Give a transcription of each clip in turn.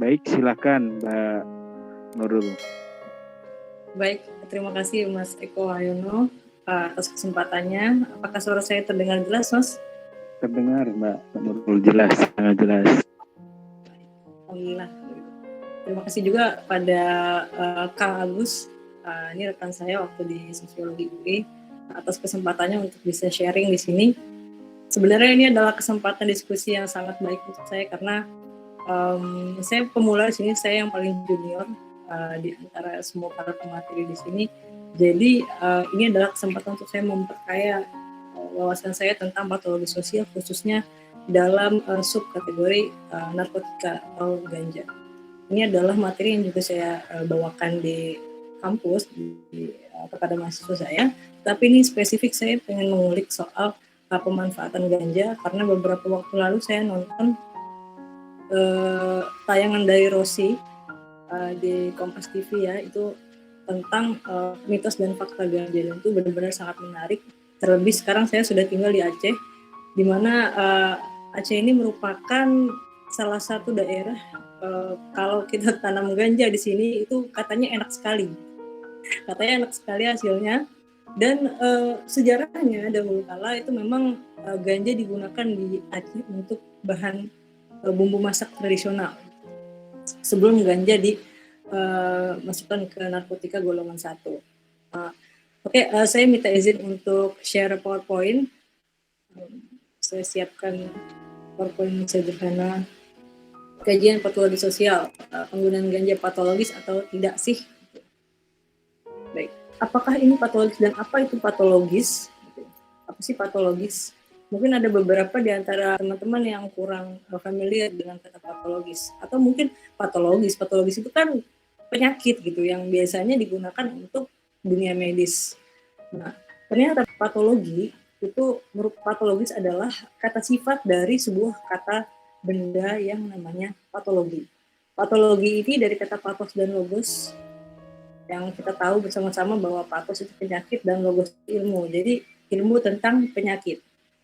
Baik, silakan Mbak Nurul. Baik, terima kasih Mas Eko Hayono atas kesempatannya. Apakah suara saya terdengar jelas, Mas? Terdengar Mbak Nurul, jelas, sangat jelas. Alhamdulillah. Terima kasih juga pada Kang Agus, ini rekan saya waktu di Sosiologi UI, atas kesempatannya untuk bisa sharing di sini. Sebenarnya ini adalah kesempatan diskusi yang sangat baik untuk saya karena saya pemula di sini, saya yang paling junior di antara semua para pemateri di sini. Jadi ini adalah kesempatan untuk saya memperkaya wawasan saya tentang patologi sosial, khususnya dalam subkategori narkotika atau ganja. Ini adalah materi yang juga saya bawakan di kampus kepada mahasiswa saya. Tapi ini spesifik saya pengen mengulik soal pemanfaatan ganja karena beberapa waktu lalu saya nonton tayangan dari Rossi di Kompas TV ya, itu tentang mitos dan fakta ganja, dan itu benar-benar sangat menarik. Terlebih sekarang saya sudah tinggal di Aceh, di mana Aceh ini merupakan salah satu daerah kalau kita tanam ganja di sini itu katanya enak sekali hasilnya. Dan sejarahnya dahulu kala itu memang ganja digunakan di Aceh untuk bahan bumbu masak tradisional sebelum ganja dimasukkan ke narkotika golongan 1. Oke, saya minta izin untuk share PowerPoint. Saya siapkan PowerPoint sederhana. Kajian patologi sosial, penggunaan ganja patologis atau tidak sih? Baik, apakah ini patologis dan apa itu patologis? Apa sih patologis? Mungkin ada beberapa di antara teman-teman yang kurang familiar dengan kata patologis, atau mungkin patologis itu kan penyakit gitu yang biasanya digunakan untuk dunia medis. Nah, ternyata patologis adalah kata sifat dari sebuah kata benda yang namanya patologi. Patologi ini dari kata pathos dan logos, yang kita tahu bersama-sama bahwa pathos itu penyakit dan logos ilmu. Jadi ilmu tentang penyakit.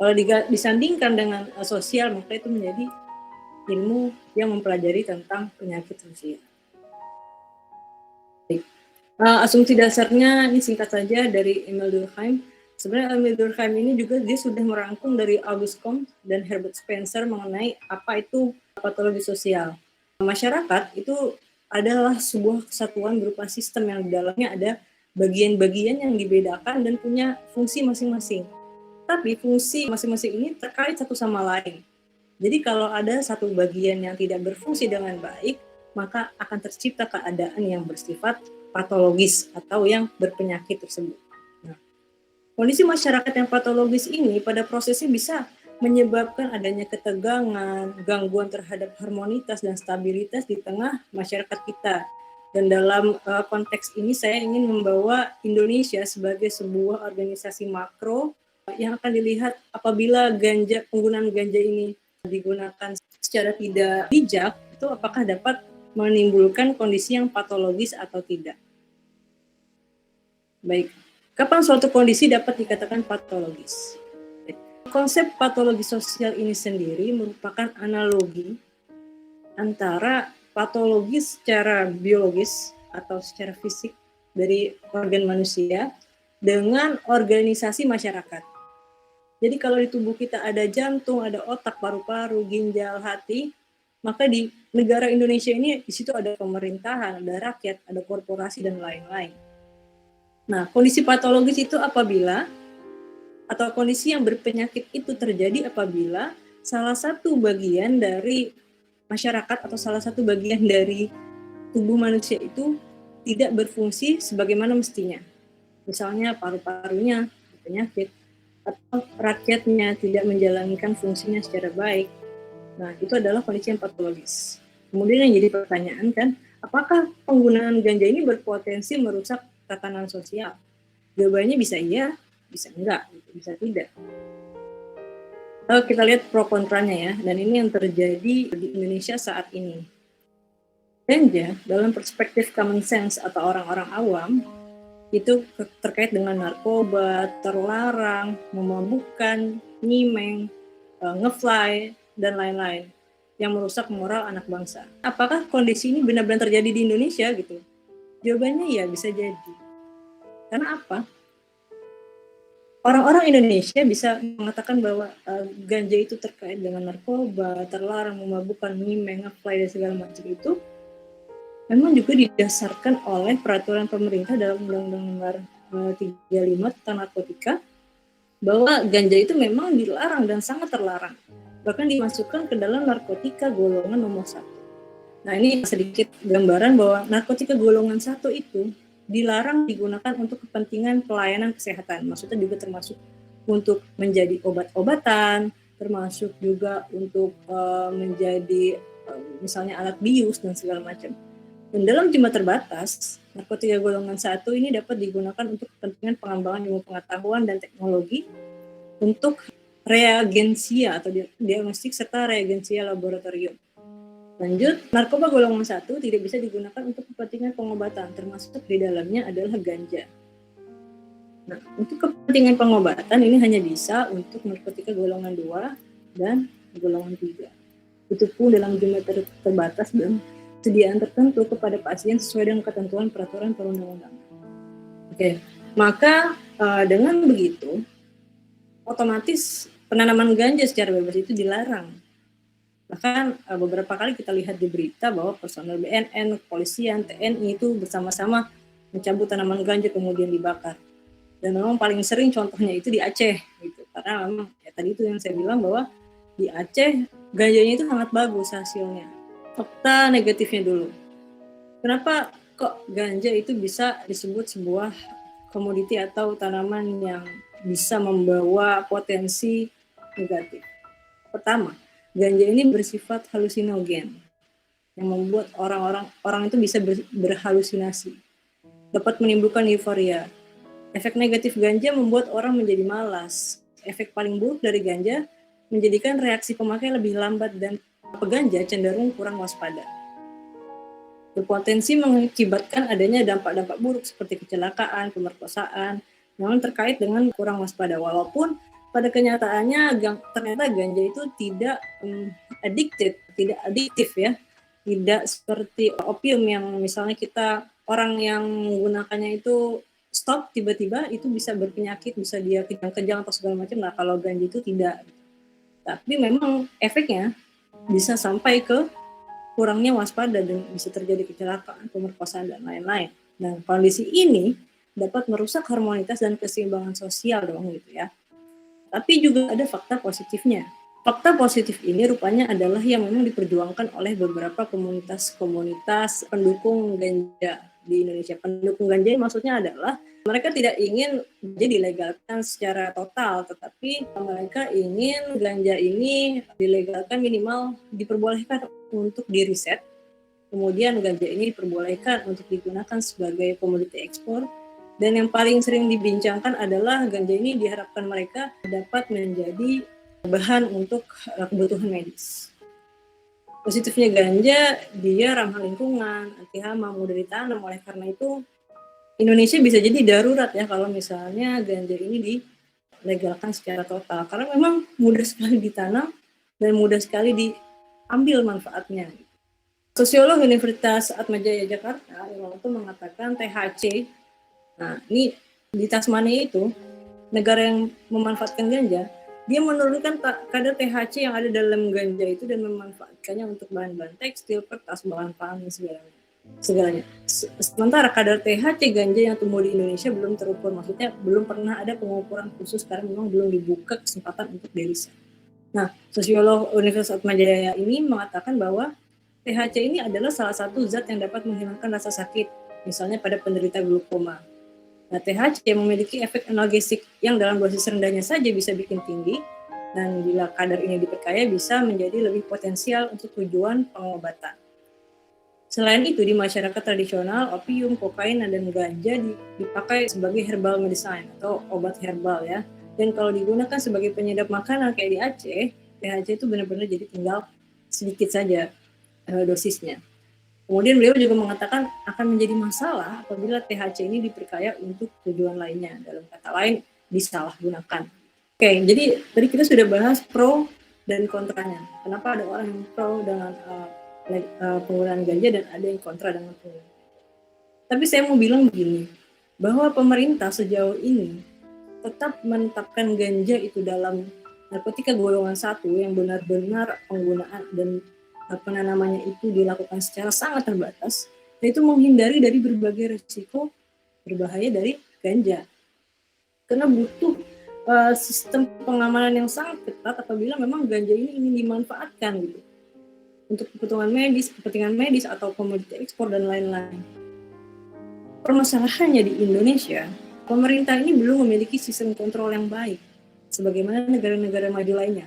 Kalau disandingkan dengan sosial, maka itu menjadi ilmu yang mempelajari tentang penyakit sosial. Asumsi dasarnya ini singkat saja dari Emil Durkheim. Sebenarnya Emil Durkheim ini juga dia sudah merangkum dari Auguste Comte dan Herbert Spencer mengenai apa itu patologi sosial. Masyarakat itu adalah sebuah kesatuan berupa sistem yang di dalamnya ada bagian-bagian yang dibedakan dan punya fungsi masing-masing. Tapi fungsi masing-masing ini terkait satu sama lain. Jadi kalau ada satu bagian yang tidak berfungsi dengan baik, maka akan tercipta keadaan yang bersifat patologis atau yang berpenyakit tersebut. Nah, kondisi masyarakat yang patologis ini pada prosesnya bisa menyebabkan adanya ketegangan, gangguan terhadap harmonitas dan stabilitas di tengah masyarakat kita. Dan dalam konteks ini saya ingin membawa Indonesia sebagai sebuah organisasi makro yang akan dilihat apabila penggunaan ganja ini digunakan secara tidak bijak, itu apakah dapat menimbulkan kondisi yang patologis atau tidak. Baik, kapan suatu kondisi dapat dikatakan patologis? Konsep patologi sosial ini sendiri merupakan analogi antara patologi secara biologis atau secara fisik dari organ manusia dengan organisasi masyarakat. Jadi kalau di tubuh kita ada jantung, ada otak, paru-paru, ginjal, hati, maka di negara Indonesia ini di situ ada pemerintahan, ada rakyat, ada korporasi dan lain-lain. Nah, kondisi patologis itu atau kondisi yang berpenyakit itu terjadi apabila salah satu bagian dari masyarakat atau salah satu bagian dari tubuh manusia itu tidak berfungsi sebagaimana mestinya. Misalnya paru-parunya berpenyakit, atau rakyatnya tidak menjalankan fungsinya secara baik. Nah, itu adalah kondisi yang patologis. Kemudian yang jadi pertanyaan kan, apakah penggunaan ganja ini berpotensi merusak tatanan sosial? Jawabannya bisa iya, bisa enggak, bisa tidak. Lalu kita lihat pro kontranya ya, dan ini yang terjadi di Indonesia saat ini. Ganja dalam perspektif common sense atau orang-orang awam itu terkait dengan narkoba, terlarang, memabukkan, nyimeng, ngefly, dan lain-lain. yang merusak moral anak bangsa. Apakah kondisi ini benar-benar terjadi di Indonesia gitu? Jawabannya ya bisa jadi. Karena apa? Orang-orang Indonesia bisa mengatakan bahwa ganja itu terkait dengan narkoba, terlarang, memabukkan, nyimeng, ngeplay dan segala macam itu memang juga didasarkan oleh peraturan pemerintah dalam Undang-Undang Nomor 35 tentang narkotika, bahwa ganja itu memang dilarang dan sangat terlarang, bahkan dimasukkan ke dalam narkotika golongan nomor 1. Nah, ini sedikit gambaran bahwa narkotika golongan 1 itu dilarang digunakan untuk kepentingan pelayanan kesehatan. Maksudnya juga termasuk untuk menjadi obat-obatan, termasuk juga untuk menjadi misalnya alat bius dan segala macam. Dan dalam jumlah terbatas, narkotika golongan 1 ini dapat digunakan untuk kepentingan pengembangan ilmu pengetahuan dan teknologi, untuk reagensia atau diagnostik serta reagensia laboratorium. Lanjut, narkoba golongan 1 tidak bisa digunakan untuk kepentingan pengobatan, termasuk di dalamnya adalah ganja. Nah, untuk kepentingan pengobatan ini hanya bisa untuk narkotika golongan 2 dan golongan 3. Itu pun dalam jumlah terbatas dan sediaan tertentu kepada pasien sesuai dengan ketentuan peraturan perundang-undangan. Oke, maka dengan begitu, otomatis penanaman ganja secara bebas itu dilarang. Bahkan beberapa kali kita lihat di berita bahwa personel BNN, kepolisian, TNI itu bersama-sama mencabut tanaman ganja kemudian dibakar. Dan memang paling sering contohnya itu di Aceh gitu. Karena memang ya tadi itu yang saya bilang bahwa di Aceh ganjanya itu sangat bagus hasilnya. Fakta negatifnya dulu. Kenapa kok ganja itu bisa disebut sebuah komoditi atau tanaman yang bisa membawa potensi negatif? Pertama, ganja ini bersifat halusinogen yang membuat orang itu bisa berhalusinasi, dapat menimbulkan euforia. Efek negatif ganja membuat orang menjadi malas. Efek paling buruk dari ganja menjadikan reaksi pemakai lebih lambat dan peganja cenderung kurang waspada. Berpotensi mengakibatkan adanya dampak-dampak buruk seperti kecelakaan, pemerkosaan, namun terkait dengan kurang waspada. Walaupun pada kenyataannya ternyata ganja itu tidak tidak adiktif ya, tidak seperti opium yang misalnya orang yang menggunakannya itu stop tiba-tiba itu bisa berpenyakit, bisa dia kejang-kejang atau segala macam. Nah, kalau ganja itu tidak. Tapi memang efeknya bisa sampai ke kurangnya waspada dan bisa terjadi kecelakaan, pemerkosaan dan lain-lain. Dan kondisi ini dapat merusak harmonitas dan keseimbangan sosial dong gitu ya. Tapi juga ada fakta positifnya. Fakta positif ini rupanya adalah yang memang diperjuangkan oleh beberapa komunitas pendukung ganja di Indonesia. Pendukung ganja maksudnya adalah mereka tidak ingin ganja dilegalkan secara total, tetapi mereka ingin ganja ini dilegalkan, minimal diperbolehkan untuk diriset. Kemudian ganja ini diperbolehkan untuk digunakan sebagai komoditi ekspor. Dan yang paling sering dibincangkan adalah ganja ini diharapkan mereka dapat menjadi bahan untuk kebutuhan medis. Positifnya ganja, dia ramah lingkungan, anti hama, mudah ditanam. Oleh karena itu, Indonesia bisa jadi darurat ya kalau misalnya ganja ini dilegalkan secara total. Karena memang mudah sekali ditanam dan mudah sekali diambil manfaatnya. Sosiolog Universitas Atmajaya Jakarta itu mengatakan THC. Nah, ini di Tasmania itu, negara yang memanfaatkan ganja, dia menurunkan kadar THC yang ada dalam ganja itu dan memanfaatkannya untuk bahan-bahan tekstil, kertas, bahan pangan, segalanya. Sementara kadar THC ganja yang tumbuh di Indonesia belum terukur, maksudnya belum pernah ada pengukuran khusus karena memang belum dibuka kesempatan untuk diriset. Nah, sosiolog Universitas Atmajaya ini mengatakan bahwa THC ini adalah salah satu zat yang dapat menghilangkan rasa sakit, misalnya pada penderita glaukoma. Nah, THC memiliki efek analgesik yang dalam dosis rendahnya saja bisa bikin tinggi, dan bila kadar ini diperkaya bisa menjadi lebih potensial untuk tujuan pengobatan. Selain itu, di masyarakat tradisional, opium, kokain, dan ganja dipakai sebagai herbal medicine atau obat herbal ya. Dan kalau digunakan sebagai penyedap makanan kayak di Aceh, THC itu benar-benar jadi tinggal sedikit saja dosisnya. Kemudian beliau juga mengatakan akan menjadi masalah apabila THC ini diperkaya untuk tujuan lainnya. Dalam kata lain, disalahgunakan. Oke, jadi tadi kita sudah bahas pro dan kontranya. Kenapa ada orang yang pro dengan penggunaan ganja dan ada yang kontra dengan penggunaan. Tapi saya mau bilang begini, bahwa pemerintah sejauh ini tetap menetapkan ganja itu dalam narkotika golongan 1 yang benar-benar penggunaan dan penanamannya itu dilakukan secara sangat terbatas, yaitu menghindari dari berbagai risiko berbahaya dari ganja. Karena butuh sistem pengamanan yang sangat ketat apabila memang ganja ini ingin dimanfaatkan gitu untuk kepentingan medis atau komoditi ekspor dan lain-lain. Permasalahannya di Indonesia, pemerintah ini belum memiliki sistem kontrol yang baik sebagaimana negara-negara maju lainnya.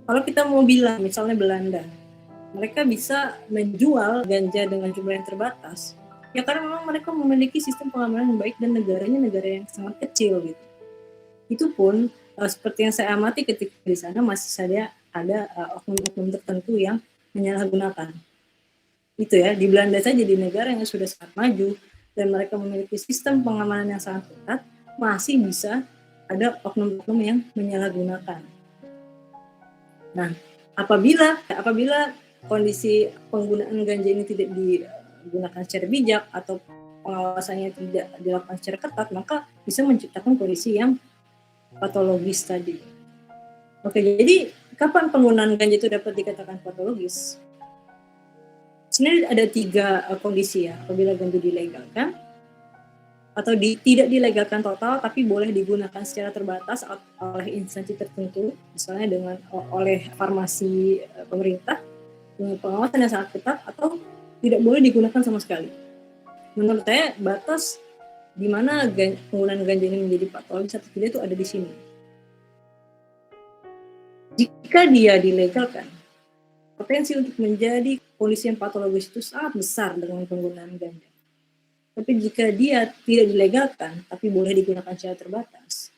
Kalau kita mau bilang misalnya Belanda, mereka bisa menjual ganja dengan jumlah yang terbatas, ya karena memang mereka memiliki sistem pengamanan yang baik dan negaranya negara yang sangat kecil gitu. Itu pun seperti yang saya amati ketika di sana masih saja ada oknum-oknum tertentu yang menyalahgunakan. Itu ya, di Belanda saja di negara yang sudah sangat maju dan mereka memiliki sistem pengamanan yang sangat ketat, masih bisa ada oknum-oknum yang menyalahgunakan. Nah, apabila kondisi penggunaan ganja ini tidak digunakan secara bijak atau pengawasannya tidak dilakukan secara ketat, maka bisa menciptakan kondisi yang patologis tadi. Oke, jadi kapan penggunaan ganja itu dapat dikatakan patologis? Sebenarnya ada 3 kondisi ya, apabila ganja dilegalkan atau tidak dilegalkan total tapi boleh digunakan secara terbatas oleh instansi tertentu, misalnya oleh farmasi pemerintah dengan pengawasan yang sangat ketat, atau tidak boleh digunakan sama sekali. Menurut saya batas di mana penggunaan ganja ini menjadi patologis atau tidak itu ada di sini. Jika dia dilegalkan, potensi untuk menjadi kondisi yang patologis itu sangat besar dengan penggunaan ganja. Tapi jika dia tidak dilegalkan, tapi boleh digunakan secara terbatas,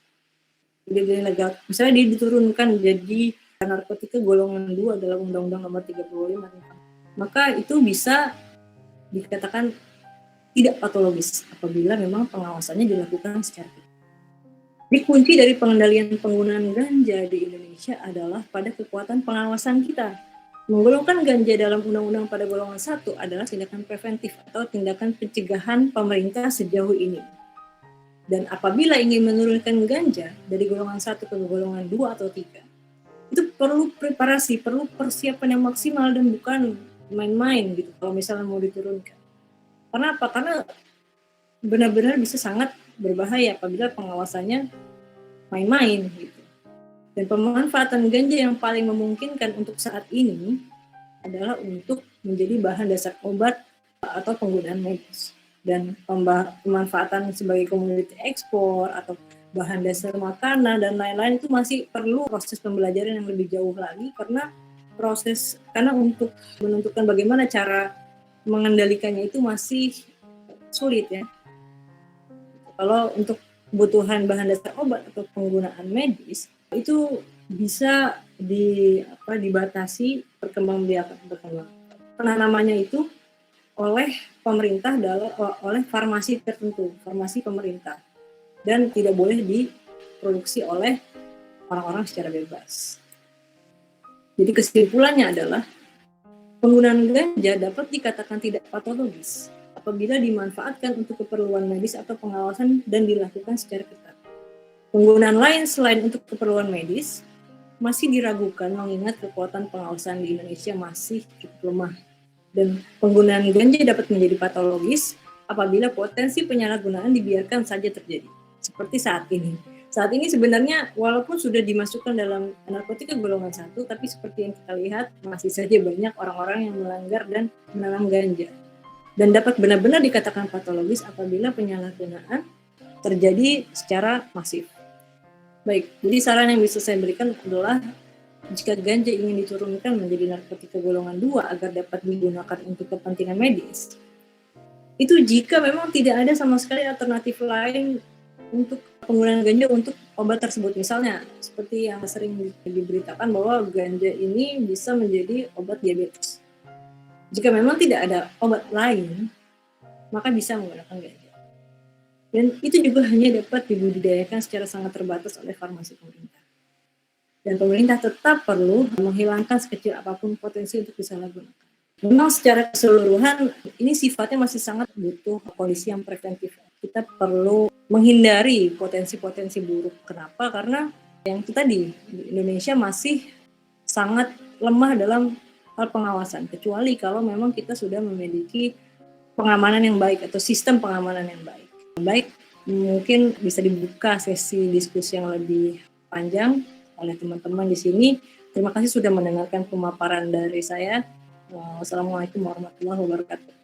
misalnya dia diturunkan jadi narkotika golongan 2 dalam Undang-Undang Nomor 35, maka itu bisa dikatakan tidak patologis apabila memang pengawasannya dilakukan secara ketat. Jadi kunci dari pengendalian penggunaan ganja di Indonesia adalah pada kekuatan pengawasan kita. Menggolongkan ganja dalam undang-undang pada golongan 1 adalah tindakan preventif atau tindakan pencegahan pemerintah sejauh ini. Dan apabila ingin menurunkan ganja dari golongan 1 ke golongan 2 atau 3, itu perlu preparasi, perlu persiapan yang maksimal dan bukan main-main gitu kalau misalnya mau diturunkan. Karena apa? Karena benar-benar bisa sangat berbahaya apabila pengawasannya main-main gitu. Dan pemanfaatan ganja yang paling memungkinkan untuk saat ini adalah untuk menjadi bahan dasar obat atau penggunaan medis. Dan pemanfaatan sebagai komoditi ekspor atau bahan dasar makanan dan lain-lain itu masih perlu proses pembelajaran yang lebih jauh lagi, karena untuk menentukan bagaimana cara mengendalikannya itu masih sulit ya. Kalau untuk kebutuhan bahan dasar obat atau penggunaan medis itu bisa dibatasi perkembangbiakan penanamannya itu oleh pemerintah oleh farmasi tertentu, farmasi pemerintah, dan tidak boleh diproduksi oleh orang-orang secara bebas. Jadi kesimpulannya adalah penggunaan ganja dapat dikatakan tidak patologis apabila dimanfaatkan untuk keperluan medis atau pengawasan dan dilakukan secara ketat. Penggunaan lain selain untuk keperluan medis masih diragukan mengingat kekuatan pengawasan di Indonesia masih cukup lemah. Dan penggunaan ganja dapat menjadi patologis apabila potensi penyalahgunaan dibiarkan saja terjadi. Seperti saat ini. Saat ini sebenarnya walaupun sudah dimasukkan dalam narkotika golongan 1, tapi seperti yang kita lihat masih saja banyak orang-orang yang melanggar dan menanam ganja. Dan dapat benar-benar dikatakan patologis apabila penyalahgunaan terjadi secara masif. Baik, jadi saran yang bisa saya berikan adalah jika ganja ingin diturunkan menjadi narkotika golongan 2 agar dapat digunakan untuk kepentingan medis, itu jika memang tidak ada sama sekali alternatif lain untuk penggunaan ganja untuk obat tersebut. Misalnya, seperti yang sering diberitakan bahwa ganja ini bisa menjadi obat diabetes. Jika memang tidak ada obat lain, maka bisa menggunakan ganja. Dan itu juga hanya dapat dibudidayakan secara sangat terbatas oleh farmasi pemerintah. dan pemerintah tetap perlu menghilangkan sekecil apapun potensi untuk disalahgunakan. Memang secara keseluruhan ini sifatnya masih sangat butuh kondisi yang preventif. Kita perlu menghindari potensi-potensi buruk. Kenapa? Karena yang itu tadi, Indonesia masih sangat lemah dalam hal pengawasan, kecuali kalau memang kita sudah memiliki pengamanan yang baik atau sistem pengamanan yang baik. Baik, mungkin bisa dibuka sesi diskusi yang lebih panjang oleh teman-teman di sini. Terima kasih sudah mendengarkan pemaparan dari saya. Wassalamualaikum warahmatullahi wabarakatuh.